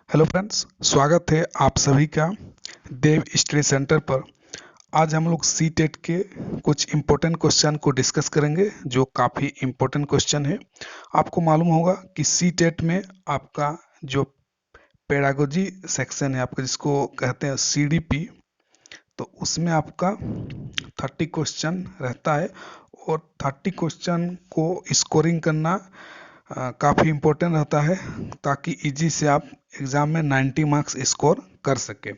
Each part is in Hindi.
हेलो फ्रेंड्स, स्वागत है आप सभी का देव स्टडी सेंटर पर। आज हम लोग सी टेट के कुछ इम्पोर्टेंट क्वेश्चन को डिस्कस करेंगे जो काफ़ी इम्पोर्टेंट क्वेश्चन है। आपको मालूम होगा कि सी टेट में आपका जो पेडागोजी सेक्शन है आपका, जिसको कहते हैं CDP, तो उसमें आपका 30 क्वेश्चन रहता है और 30 क्वेश्चन को स्कोरिंग करना काफ़ी इम्पोर्टेंट रहता है ताकि इजी से आप एग्ज़ाम में 90 मार्क्स स्कोर कर सके।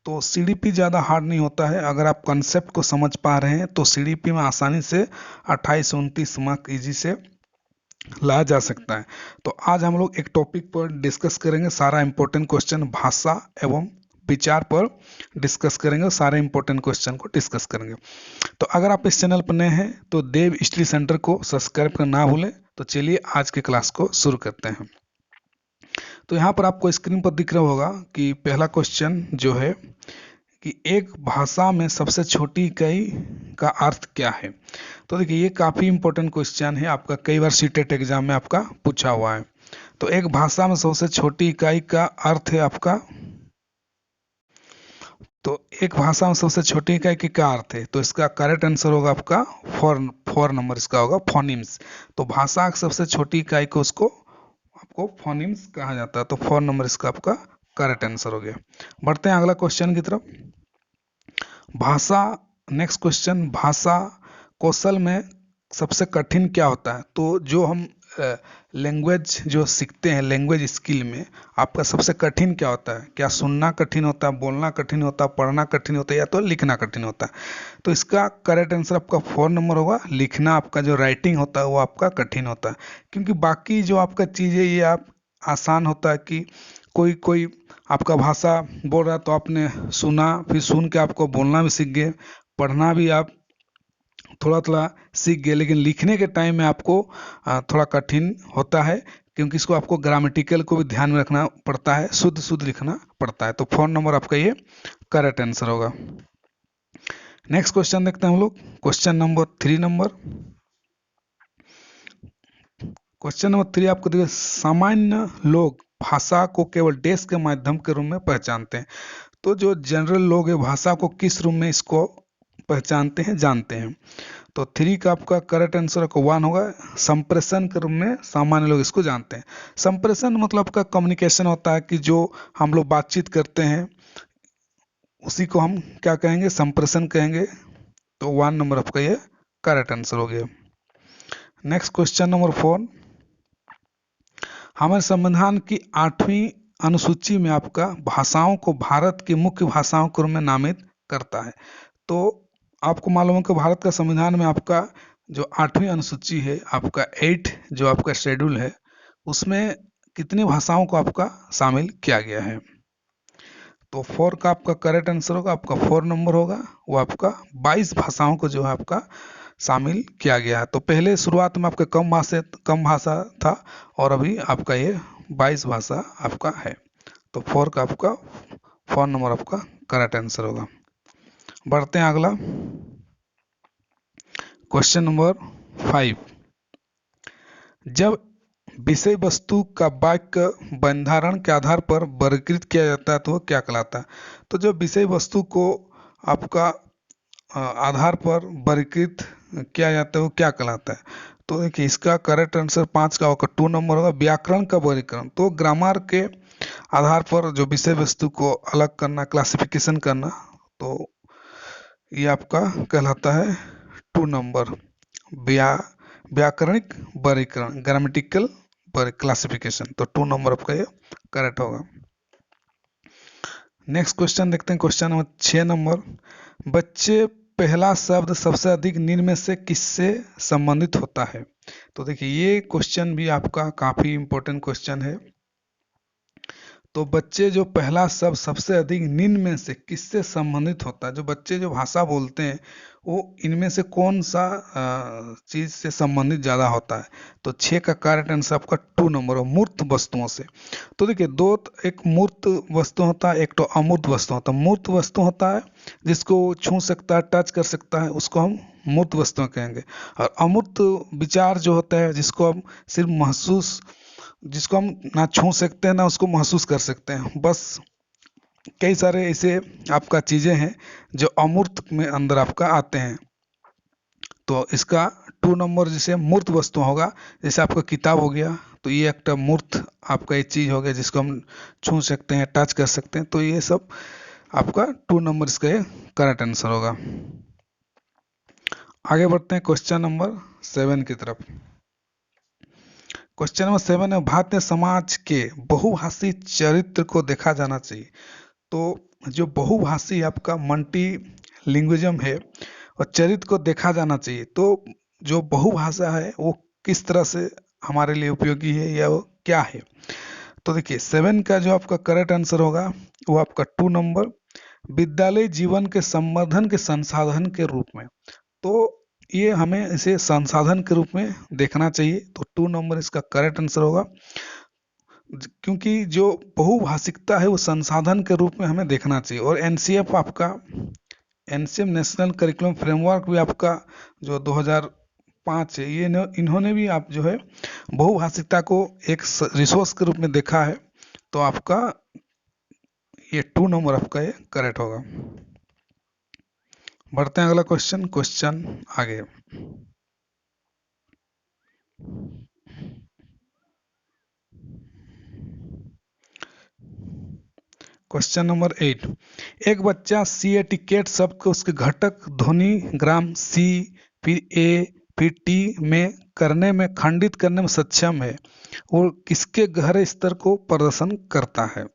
तो CDP ज़्यादा हार्ड नहीं होता है। अगर आप कंसेप्ट को समझ पा रहे हैं तो CDP में आसानी से 28-29 मार्क्स इजी से लाया जा सकता है। तो आज हम लोग एक टॉपिक पर डिस्कस करेंगे, सारा इम्पोर्टेंट क्वेश्चन भाषा एवं विचार पर डिस्कस करेंगे, सारे इम्पोर्टेंट क्वेश्चन को डिस्कस करेंगे। तो अगर आप इस चैनल पर नए हैं तो देव स्टडी सेंटर को सब्सक्राइब करना ना भूलें। तो चलिए आज के क्लास को शुरू करते हैं। तो यहाँ पर आपको स्क्रीन पर दिख रहा होगा कि पहला क्वेश्चन जो है कि एक भाषा में सबसे छोटी इकाई का अर्थ क्या है। तो देखिए, ये काफ़ी इंपॉर्टेंट क्वेश्चन है, आपका कई बार सीटेट एग्जाम में आपका पूछा हुआ है। तो एक भाषा में सबसे छोटी इकाई का अर्थ है आपका, तो एक भाषा में सबसे छोटी इकाई की क्या अर्थ है, तो इसका करेक्ट आंसर होगा आपका फोर नंबर, इसका होगा फोनिम्स। तो भाषा की सबसे छोटी इकाई को उसको आपको फोनिम्स कहा जाता है। तो 4 नंबर इसका आपका करेक्ट आंसर हो गया। बढ़ते हैं अगला क्वेश्चन की तरफ। भाषा, नेक्स्ट क्वेश्चन, भाषा कौशल में सबसे कठिन क्या होता है। तो जो हम लैंग्वेज जो सीखते हैं, लैंग्वेज स्किल में आपका सबसे कठिन क्या होता है? क्या सुनना कठिन होता है, बोलना कठिन होता है, पढ़ना कठिन होता है, या तो लिखना कठिन होता है? तो इसका करेक्ट आंसर आपका 4 नंबर होगा। लिखना, आपका जो राइटिंग होता है वो आपका कठिन होता है, क्योंकि बाकी जो आपका चीज़ें ये आप आसान होता है कि कोई कोई आपका भाषा बोल रहा है तो आपने सुना, फिर सुन के आपको बोलना भी सीख गए, पढ़ना भी आप थोड़ा थोड़ा सीख गए, लेकिन लिखने के टाइम में आपको थोड़ा कठिन होता है, क्योंकि इसको आपको ग्रामेटिकल को भी ध्यान में रखना पड़ता है, शुद्ध शुद्ध लिखना पड़ता है। तो 4 नंबर आपका ये करेक्ट आंसर होगा। नेक्स्ट क्वेश्चन देखते हैं हम लोग, क्वेश्चन नंबर 3। क्वेश्चन नंबर 3 आपको देखिए, सामान्य लोग भाषा को केवल डैश के माध्यम के रूप में पहचानते हैं। तो जो जनरल लोग हैं भाषा को किस रूप में इसको पहचानते हैं, जानते हैं? तो 3 का आपका करेक्ट आंसर को 1 होगा। संप्रेषण के रूप में सामान्य लोग इसको जानते हैं। संप्रेषण मतलब आपका कम्युनिकेशन होता है, कि जो हम लोग बातचीत करते हैं उसी को हम क्या कहेंगे, संप्रेषण कहेंगे। तो 1 नंबर आपका ये करेक्ट आंसर हो गया। नेक्स्ट क्वेश्चन नंबर 4, हमारे संविधान की 8वीं अनुसूची में आपका भाषाओं को भारत की मुख्य भाषाओं के रूप में नामित करता है। तो आपको मालूम है कि भारत का संविधान में आपका जो 8वीं अनुसूची है, आपका 8 जो आपका शेड्यूल है, उसमें कितनी भाषाओं को आपका शामिल किया गया है? तो 4 का आपका करेक्ट आंसर होगा, आपका 4 नंबर होगा, वो आपका 22 भाषाओं को जो है आपका शामिल किया गया है। तो पहले शुरुआत में आपका कम भाषा था, और अभी आपका ये 22 भाषा आपका है। तो 4 का आपका 4 नंबर आपका करेक्ट आंसर होगा। बढ़ते हैं अगला, क्वेश्चन नंबर 5, जब विषय वस्तु का वाक्य बंधारण के आधार पर वर्गीकृत किया जाता है तो वो क्या कहलाता है? तो जब विषय वस्तु को आपका आधार पर वर्गीकृत किया जाता है वो क्या कहलाता है? तो देखिए, इसका करेक्ट आंसर 5 का होगा, 2 नंबर होगा, व्याकरण का वर्गीकरण। तो ग्रामर के आधार पर जो विषय वस्तु को अलग करना, क्लासिफिकेशन करना, तो ये आपका कहलाता है 2 नंबर, व्याकरणिक वर्गीकरण, ग्रामेटिकल क्लासिफिकेशन। तो 2 नंबर आपका ये करेक्ट होगा। नेक्स्ट क्वेश्चन देखते हैं, क्वेश्चन नंबर 6। बच्चे पहला शब्द सबसे अधिक निम्न में से किससे संबंधित होता है? तो देखिए, ये क्वेश्चन भी आपका काफी इंपॉर्टेंट क्वेश्चन है। तो बच्चे जो पहला शब्द सबसे अधिक निम्न में से किससे संबंधित होता है? जो बच्चे जो भाषा बोलते हैं वो इनमें से कौन सा चीज से संबंधित ज्यादा होता है? तो 6 का करेक्ट आंसर आपका 2 नंबर हो, मूर्त वस्तुओं से। तो देखिए, दो, एक मूर्त वस्तु होता है, एक तो अमूर्त वस्तु होता है। मूर्त वस्तु होता है जिसको छू सकता है, टच कर सकता है, उसको हम मूर्त वस्तु कहेंगे। और अमूर्त विचार जो होता है, जिसको हम सिर्फ महसूस जिसको हम ना छू सकते हैं ना उसको महसूस कर सकते हैं। बस कई सारे ऐसे आपका चीज़ें हैं जो अमूर्त में अंदर आपका आते हैं। तो इसका 2 नंबर जैसे मूर्त वस्तु होगा, जैसे आपका किताब हो गया, तो ये एक मूर्त आपका एक चीज़ हो गया जिसको हम छू सकते हैं, टच कर सकते हैं। तो ये सब आपका 2 नंबर इसका करेक्ट आंसर होगा। आगे बढ़ते हैं क्वेश्चन नंबर 7 की तरफ। क्वेश्चन नंबर 7 है, भारतीय समाज के बहुभाषी चरित्र को देखा जाना चाहिए। तो जो बहुभाषी आपका मल्टी लिंग्विज्म है और चरित्र को देखा जाना चाहिए, तो जो बहुभाषा है वो किस तरह से हमारे लिए उपयोगी है या वो क्या है। तो देखिए 7 का जो आपका करेक्ट आंसर होगा वो आपका 2 नंबर, विद्यालय जीवन के संवर्धन के संसाधन के रूप में। तो ये हमें इसे संसाधन के रूप में देखना चाहिए। तो 2 नंबर इसका करेक्ट आंसर होगा, क्योंकि जो बहुभाषिकता है वो संसाधन के रूप में हमें देखना चाहिए। और एनसीएफ आपका एनसीएफ नेशनल करिकुलम फ्रेमवर्क भी आपका जो 2005 है, ये इन्होंने भी आप जो है बहुभाषिकता को एक रिसोर्स के रूप में देखा है। तो आपका ये 2 नंबर आपका ये करेक्ट होगा। बढ़ते हैं अगला क्वेश्चन, क्वेश्चन आगे। क्वेश्चन नंबर 8, एक बच्चा सी एटिकेट शब्द को उसके घटक ध्वनि ग्राम सी फिर ए फिर टी में करने में खंडित करने में सक्षम है, वो किसके गहरे स्तर को प्रदर्शन करता है।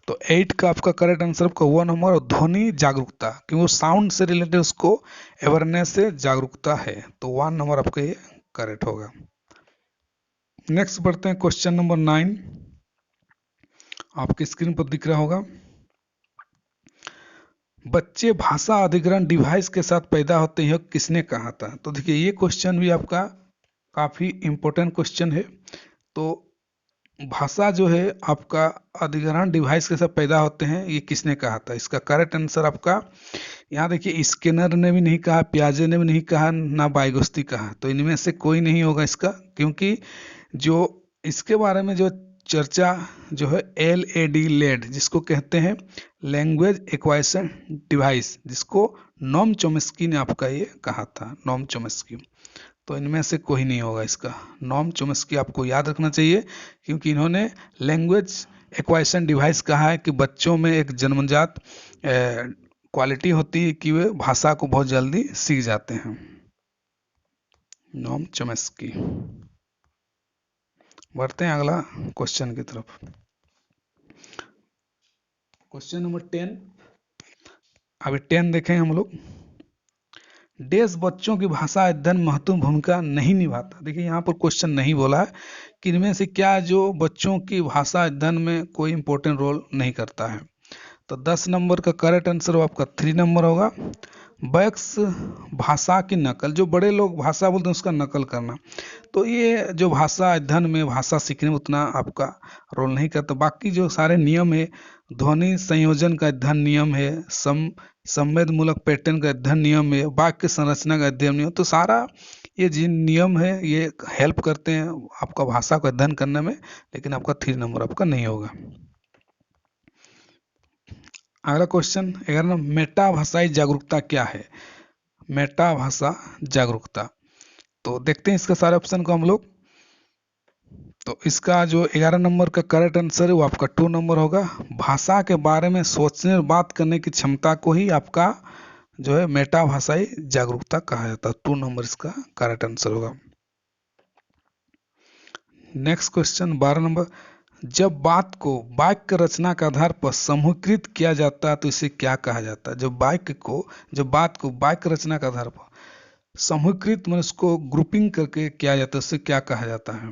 तो 8 का आपका करेक्ट आंसर आपका 1 नंबर, और ध्वनि जागरूकता, क्योंकि वो साउंड से रिलेटेड उसको अवेयरनेस से जागरूकता है। तो 1 नंबर आपका ये करेक्ट होगा। नेक्स्ट बढ़ते हैं क्वेश्चन नंबर 9, आपकी स्क्रीन पर दिख रहा होगा। बच्चे भाषा अधिग्रहण डिवाइस के साथ पैदा होते हैं, किसने कहा था। तो देखिए ये क्वेश्चन भी आपका काफ़ी इम्पोर्टेंट क्वेश्चन है। तो भाषा जो है आपका अधिग्रहण डिवाइस के साथ पैदा होते हैं, ये किसने कहा था। इसका करेक्ट आंसर आपका यहाँ देखिए, स्किनर ने भी नहीं कहा, पियाजे ने भी नहीं कहा, ना बाइगोस्ती कहा। तो इनमें से कोई नहीं होगा इसका, क्योंकि जो इसके बारे में जो चर्चा जो है LAD लेड जिसको कहते हैं लैंग्वेज एक्वाइशन डिवाइस, जिसको नोम चोम्स्की ने आपका ये कहा था, नोम चोम्स्की। तो इनमें से कोई नहीं होगा इसका। नोम चोम्स्की आपको याद रखना चाहिए, क्योंकि इन्होंने लैंग्वेज एक्वाइशन डिवाइस कहा है कि बच्चों में एक जन्मजात क्वालिटी होती है कि वे भाषा को बहुत जल्दी सीख जाते हैं। नोम चोम्स्की। बढ़ते हैं अगला क्वेश्चन की तरफ। क्वेश्चन नंबर 10, अभी 10 देखें हम लोग। देश बच्चों की भाषा अध्ययन महत्वपूर्ण भूमिका नहीं निभाता। देखिए यहाँ पर क्वेश्चन नहीं बोला है कि इनमें से क्या जो बच्चों की भाषा अध्ययन में कोई इंपॉर्टेंट रोल नहीं करता है। तो 10 नंबर का करेक्ट आंसर आपका 3 नंबर होगा। बैक्स भाषा की नकल, जो बड़े लोग भाषा बोलते हैं उसका नकल करना, तो ये जो भाषा अध्ययन में भाषा सीखने में उतना आपका रोल नहीं करता। बाकी जो सारे नियम है, ध्वनि संयोजन का अध्ययन नियम है, संवेद मूलक पैटर्न का अध्ययन नियम है, वाक्य संरचना का अध्ययन नियम, तो सारा ये जिन नियम है ये हेल्प करते हैं आपका भाषा को अध्ययन करने में, लेकिन आपका 3 नंबर आपका नहीं होगा। अगला क्वेश्चन 11, मेटा भाषाई जागरूकता क्या है। मेटा भाषा जागरूकता, तो देखते हैं इसका सारे ऑप्शन को हम लोग। तो इसका जो 11 नंबर का करेक्ट आंसर है वो आपका 2 नंबर होगा। भाषा के बारे में सोचने और बात करने की क्षमता को ही आपका जो है मेटा भाषाई जागरूकता कहा जाता है। 2 नंबर इसका करेक्ट आंसर होगा। नेक्स्ट क्वेश्चन 12 नंबर, जब बात को वाक्य रचना के आधार पर समूहीकृत किया जाता है तो इसे क्या कहा जाता है। जब बात को वाक्य रचना के आधार पर समूहीकृत मतलब उसको ग्रुपिंग करके किया जाता है, उससे क्या कहा जाता है।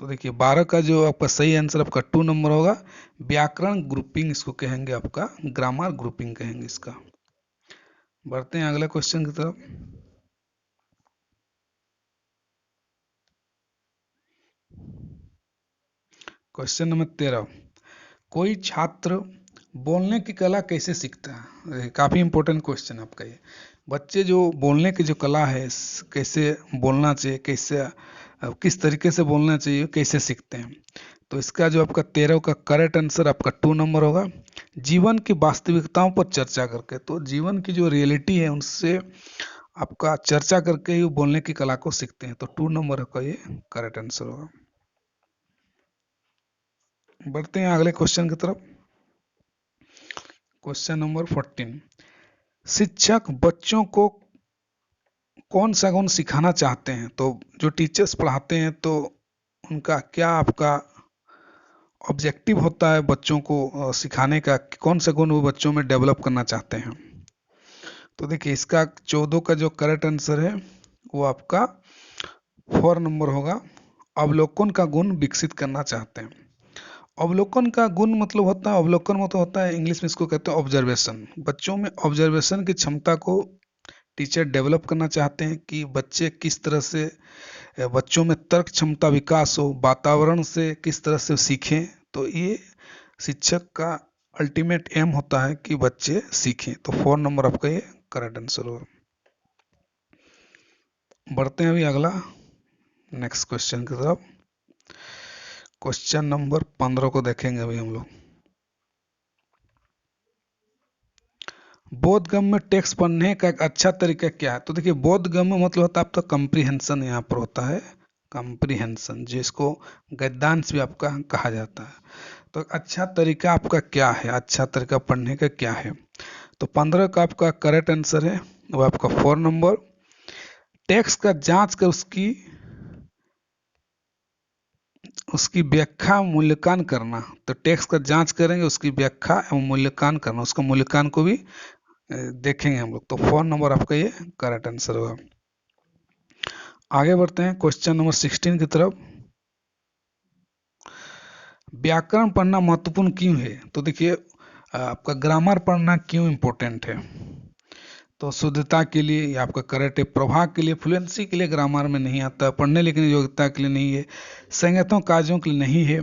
तो देखिए 12 का जो आपका सही आंसर आपका 2 नंबर होगा। व्याकरण ग्रुपिंग इसको कहेंगे, आपका ग्रामर ग्रुपिंग कहेंगे इसका। बढ़ते हैं अगले क्वेश्चन की तरफ। क्वेश्चन नंबर 13, कोई छात्र बोलने की कला कैसे सीखता है, काफ़ी इंपॉर्टेंट क्वेश्चन आपका ये। बच्चे जो बोलने की जो कला है, कैसे बोलना चाहिए, कैसे किस तरीके से बोलना चाहिए, कैसे सीखते हैं। तो इसका जो आपका 13 का करेक्ट आंसर आपका 2 नंबर होगा। जीवन की वास्तविकताओं पर चर्चा करके, तो जीवन की जो रियलिटी है उनसे आपका चर्चा करके ही बोलने की कला को सीखते हैं। तो 2 नंबर का ये करेक्ट आंसर होगा। बढ़ते हैं अगले क्वेश्चन की तरफ। Question number 14। शिक्षक बच्चों को कौन सा गुण सिखाना चाहते हैं। तो जो टीचर्स पढ़ाते हैं तो उनका क्या आपका ऑब्जेक्टिव होता है बच्चों को सिखाने का, कौन सा गुण वो बच्चों में डेवलप करना चाहते हैं। तो देखिए इसका 14 का जो करेक्ट आंसर है वो आपका 4 नंबर होगा। अवलोकन का गुण विकसित करना चाहते हैं। अवलोकन का गुण मतलब होता है, अवलोकन मतलब होता है, इंग्लिश में इसको कहते हैं ऑब्जर्वेशन। बच्चों में ऑब्जर्वेशन की क्षमता को टीचर डेवलप करना चाहते हैं कि बच्चे किस तरह से, बच्चों में तर्क क्षमता विकास हो, वातावरण से किस तरह से सीखें। तो ये शिक्षक का अल्टीमेट एम होता है कि बच्चे सीखें। तो 4 नंबर आपका ये करेक्ट आंसर होगा। बढ़ते हैं अभी अगला नेक्स्ट क्वेश्चन की तरफ। क्वेश्चन नंबर 15 को देखेंगे अभी हम लोग। बोधगम्य में टेक्स्ट पढ़ने का एक अच्छा तरीका क्या है। तो देखिए बोधगम्य मतलब होता है आपका कंप्रीहेंशन, यहाँ पर होता है कंप्रीहेंशन, जिसको गद्यांश भी आपका कहा जाता है। तो अच्छा तरीका आपका क्या है, अच्छा तरीका पढ़ने का क्या है। तो 15 का आपका करेक्ट आंसर है वो आपका 4 नंबर। टेक्स्ट का जांच कर उसकी व्याख्या मूल्यांकन करना। तो टेक्स्ट का जांच करेंगे, उसकी व्याख्या एवं मूल्यांकन करना, उसका मूल्यांकन को भी देखेंगे हम लोग। तो 4 नंबर आपका ये करेक्ट आंसर होगा। आगे बढ़ते हैं क्वेश्चन नंबर 16 की तरफ। व्याकरण पढ़ना महत्वपूर्ण क्यों है। तो देखिए आपका ग्रामर पढ़ना क्यों इम्पोर्टेंट है। तो शुद्धता के लिए, या आपका करेक्ट है, प्रभाव के लिए, फ्लुएंसी के लिए ग्रामर में नहीं आता, पढ़ने लिखने योग्यता के लिए नहीं है, संगतों कार्यों के लिए नहीं है।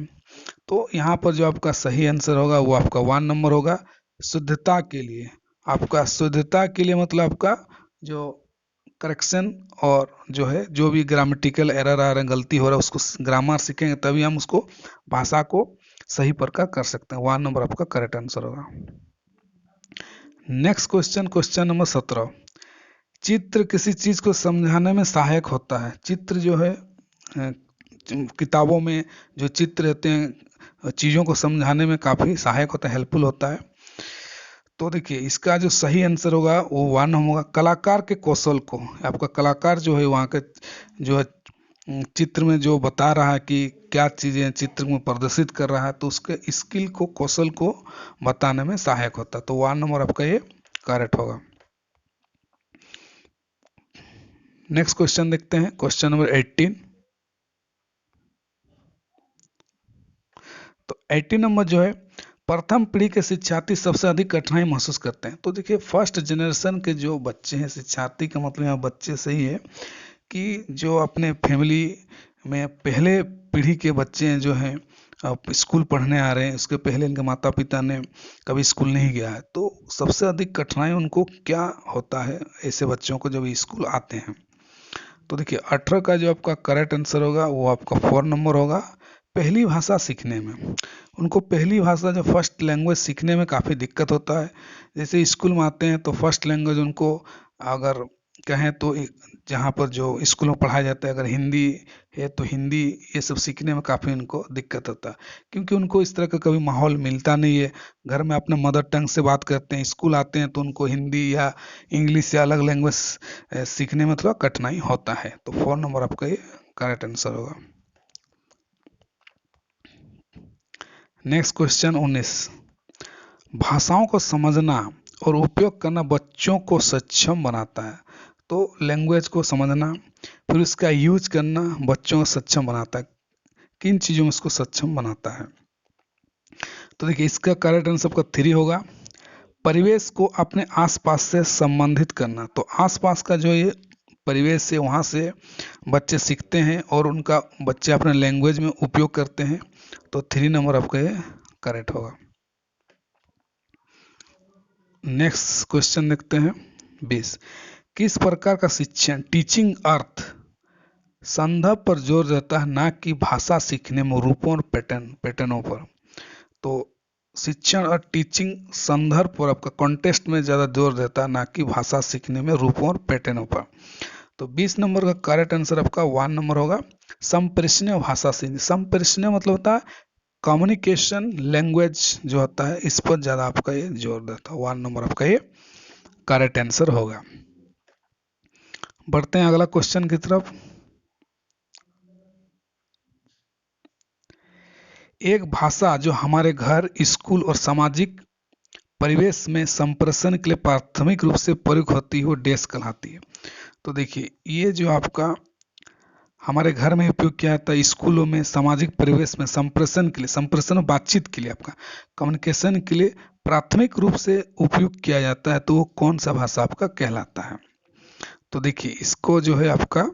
तो यहाँ पर जो आपका सही आंसर होगा वो आपका 1 नंबर होगा। शुद्धता के लिए, आपका शुद्धता के लिए मतलब आपका जो करेक्शन और जो है, जो भी ग्रामेटिकल एरर आ रहे हैं, गलती हो रहा है, उसको ग्रामर सीखेंगे तभी हम उसको, भाषा को सही प्रकार कर सकते हैं। 1 नंबर आपका करेक्ट आंसर होगा। Next question, question number 17। चित्र किसी चीज को समझाने में सहायक होता है। चित्र जो है किताबों में जो चित्र रहते हैं चीजों को समझाने में काफी सहायक होता है, हेल्पफुल होता है। तो देखिए इसका जो सही आंसर होगा वो 1 होगा। कलाकार के कौशल को, आपका कलाकार जो है वहाँ के जो है चित्र में जो बता रहा है कि क्या चीजें चित्र में प्रदर्शित कर रहा है, तो उसके स्किल को, कौशल को बताने में सहायक होता है। तो 1 नंबर आपका ये करेक्ट होगा। नेक्स्ट क्वेश्चन देखते हैं, क्वेश्चन नंबर 18। तो 18 नंबर जो है, प्रथम पीढ़ी के शिक्षार्थी सबसे अधिक कठिनाई महसूस करते हैं। तो देखिए फर्स्ट जनरेशन के जो बच्चे हैं, शिक्षार्थी का मतलब यहाँ बच्चे सही है कि जो अपने फैमिली में पहले पीढ़ी के बच्चे हैं जो हैं, अब स्कूल पढ़ने आ रहे हैं, उसके पहले इनके माता पिता ने कभी स्कूल नहीं गया है, तो सबसे अधिक कठिनाई उनको क्या होता है ऐसे बच्चों को जब स्कूल आते हैं। तो देखिए 18 का जो आपका करेक्ट आंसर होगा वो आपका 4 नंबर होगा। पहली भाषा सीखने में उनको, पहली भाषा जो फर्स्ट लैंग्वेज सीखने में काफ़ी दिक्कत होता है। जैसे स्कूल में आते हैं तो फर्स्ट लैंग्वेज उनको, अगर कहें तो जहाँ पर जो स्कूल में पढ़ाया जाता है अगर हिंदी है तो हिंदी, ये सब सीखने में काफ़ी उनको दिक्कत होता है, क्योंकि उनको इस तरह का कभी माहौल मिलता नहीं है। घर में अपने मदर टंग से बात करते हैं, स्कूल आते हैं तो उनको हिंदी या इंग्लिश या अलग लैंग्वेज सीखने में थोड़ा कठिनाई होता है। तो 4 नंबर आपका ये करेक्ट आंसर होगा। Next question 19। भाषाओं को समझना और उपयोग करना बच्चों को सक्षम बनाता है। तो लैंग्वेज को समझना फिर उसका यूज करना बच्चों को सक्षम बनाता है। किन चीज़ों में इसको सक्षम बनाता है। तो देखिए इसका करेक्ट आंसर आपका 3 होगा। परिवेश को अपने आसपास से संबंधित करना। तो आसपास का जो ये परिवेश है वहाँ से बच्चे सीखते हैं और उनका बच्चे अपने लैंग्वेज में उपयोग करते हैं। तो 3 नंबर आपका ये करेक्ट होगा। नेक्स्ट क्वेश्चन देखते हैं 20। किस प्रकार का शिक्षण टीचिंग अर्थ संदर्भ पर जोर देता है ना कि भाषा सीखने में रूपों और पैटर्नों पर। तो शिक्षण और टीचिंग संदर्भ पर आपका कॉन्टेक्स्ट में ज़्यादा जोर देता है ना कि भाषा सीखने में रूपों और पैटर्नों पर। तो 20 नंबर का करेक्ट आंसर आपका 1 नंबर होगा संप्रेषणीय भाषा सीखने। संप्रेषणीय मतलब होता है कम्युनिकेशन लैंग्वेज जो होता है इस पर ज़्यादा आपका ये जोर देता है। 1 नंबर आपका ये करेक्ट आंसर होगा। बढ़ते हैं अगला क्वेश्चन की तरफ। एक भाषा जो हमारे घर स्कूल और सामाजिक परिवेश में संप्रेषण के लिए प्राथमिक रूप से प्रयुक्त होती है वो डैश कहलाती है। तो देखिए ये जो आपका हमारे घर में उपयोग किया जाता है, स्कूलों में, सामाजिक परिवेश में संप्रेषण के लिए, संप्रेषण बातचीत के लिए, आपका कम्युनिकेशन के लिए प्राथमिक रूप से उपयोग किया जाता है, तो वो कौन सा भाषा आपका कहलाता है। तो देखिए इसको जो है आपका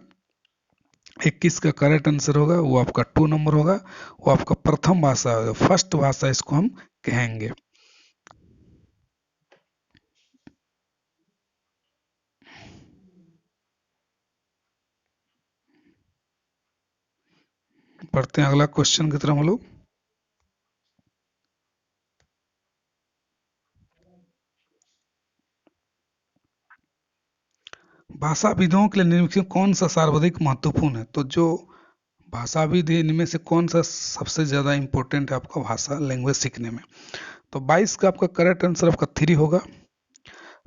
21 का करेक्ट आंसर होगा वो आपका 2 नंबर होगा, वो आपका प्रथम भाषा होगा, फर्स्ट भाषा इसको हम कहेंगे। पढ़ते हैं अगला क्वेश्चन की तरफ हम लोग। भाषाविदों के लिए निम्नलिखित में कौन सा सर्वाधिक महत्वपूर्ण है। तो जो भाषाविद है इनमें से कौन सा सबसे ज़्यादा इम्पोर्टेंट है आपका भाषा लैंग्वेज सीखने में। तो 22 का आपका करेक्ट आंसर आपका 3 होगा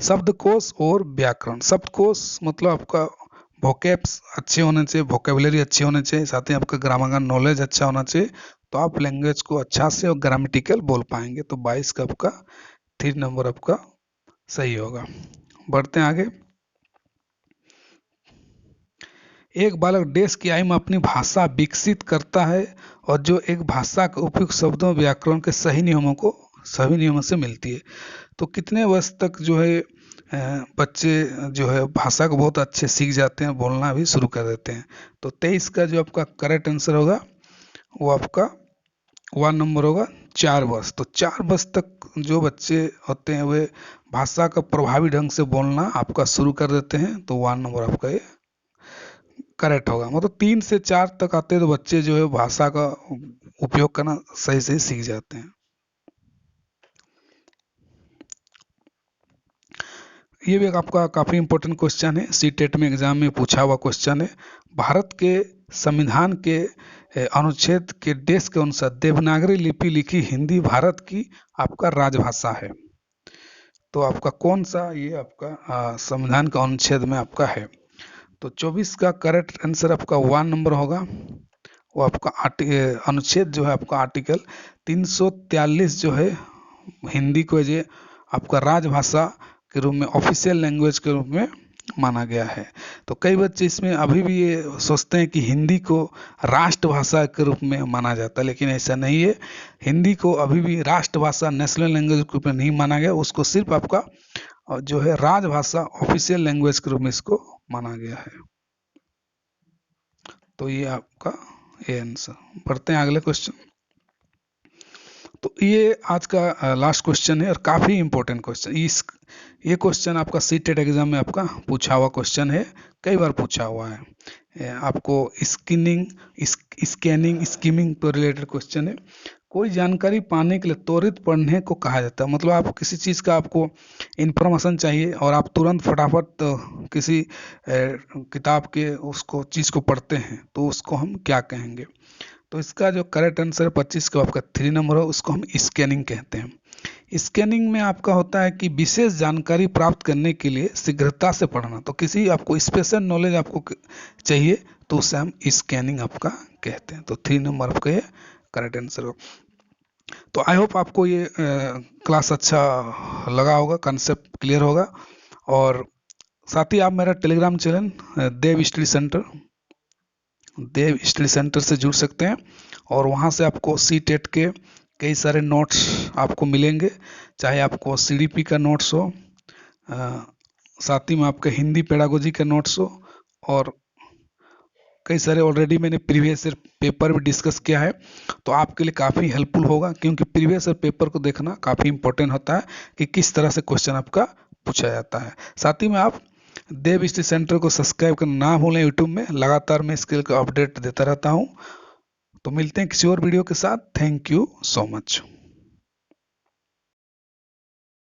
शब्दकोश और व्याकरण। शब्दकोश मतलब आपका वोकैब्स अच्छे होने चाहिए, वोकेबलरी अच्छे होने चाहिए, साथ ही आपका ग्रामर का नॉलेज अच्छा होना चाहिए, तो आप लैंग्वेज को अच्छा से और ग्रामेटिकल बोल पाएंगे। तो 22 का आपका 3 नंबर आपका सही होगा। बढ़ते हैं आगे। एक बालक देश की आयु में अपनी भाषा विकसित करता है और जो एक भाषा के उपयुक्त शब्दों व्याकरण के सही नियमों को सभी नियमों से मिलती है। तो कितने वर्ष तक जो है बच्चे जो है भाषा को बहुत अच्छे सीख जाते हैं, बोलना भी शुरू कर देते हैं। तो 23 का जो आपका करेक्ट आंसर होगा वो आपका 1 नंबर होगा 4 वर्ष। तो 4 वर्ष तक जो बच्चे होते हैं वे भाषा का प्रभावी ढंग से बोलना आपका शुरू कर देते हैं। तो 1 नंबर आपका ये करेक्ट होगा। मतलब 3 से 4 तक आते हैं तो बच्चे जो है भाषा का उपयोग करना सही सही सीख जाते हैं। ये भी आपका काफ़ी इंपॉर्टेंट क्वेश्चन है, सीटेट में एग्जाम में पूछा हुआ क्वेश्चन है। भारत के संविधान के अनुच्छेद के डेश के अनुसार देवनागरी लिपि लिखी हिंदी भारत की आपका राजभाषा है। तो आपका कौन सा ये आपका संविधान के अनुच्छेद में आपका है। तो 24 का करेक्ट आंसर आपका 1 नंबर होगा। वो आपका अनुच्छेद जो है आपका आर्टिकल 343 जो है हिंदी को जो आपका राजभाषा के रूप में ऑफिशियल लैंग्वेज के रूप में माना गया है। तो कई बच्चे इसमें अभी भी ये सोचते हैं कि हिंदी को राष्ट्रभाषा के रूप में माना जाता है, लेकिन ऐसा नहीं है। हिंदी को अभी भी राष्ट्रभाषा नेशनल लैंग्वेज के रूप में नहीं माना गया, उसको सिर्फ आपका जो है राजभाषा ऑफिशियल लैंग्वेज के रूप में इसको माना गया है। तो ये आपका ये आंसर। बढ़ते हैं अगले क्वेश्चन। तो ये आज का लास्ट क्वेश्चन है और काफ़ी इंपॉर्टेंट क्वेश्चन। ये क्वेश्चन आपका सीटेट एग्जाम में आपका पूछा हुआ क्वेश्चन है, कई बार पूछा हुआ है। आपको स्कैनिंग स्कीमिंग पर रिलेटेड क्वेश्चन है। कोई जानकारी पाने के लिए त्वरित पढ़ने को कहा जाता है। मतलब आप किसी चीज़ का आपको इंफॉर्मेशन चाहिए और आप तुरंत फटाफट किसी किताब के उसको चीज़ को पढ़ते हैं तो उसको हम क्या कहेंगे। तो इसका जो करेक्ट आंसर 25 का आपका 3 नंबर हो, उसको हम स्कैनिंग कहते हैं। स्कैनिंग में आपका होता है कि विशेष जानकारी प्राप्त करने के लिए शीघ्रता से पढ़ना। तो किसी आपको स्पेशल नॉलेज आपको चाहिए तो उसे हम स्कैनिंग आपका कहते हैं। तो 3 नंबर आपका ये करेक्ट आंसर हो। तो आई होप आपको ये क्लास अच्छा लगा होगा, कंसेप्ट क्लियर होगा। और साथ ही आप मेरा टेलीग्राम चैनल देव स्टडी सेंटर से जुड़ सकते हैं और वहाँ से आपको सीटेट के कई सारे नोट्स आपको मिलेंगे, चाहे आपको सीडीपी का नोट्स हो, साथ ही में आपके हिंदी पेडागोजी के नोट्स हो और कई सारे ऑलरेडी मैंने प्रीवियस ईयर पेपर भी डिस्कस किया है, तो आपके लिए काफ़ी हेल्पफुल होगा, क्योंकि प्रीवियस ईयर पेपर को देखना काफ़ी इंपॉर्टेंट होता है कि किस तरह से क्वेश्चन आपका पूछा जाता है। साथ ही में आप देव स्टडी सेंटर को सब्सक्राइब करना ना भूलें। यूट्यूब में लगातार मैं स्किल का अपडेट देता रहता हूँ। तो मिलते हैं किसी और वीडियो के साथ। Thank you so much.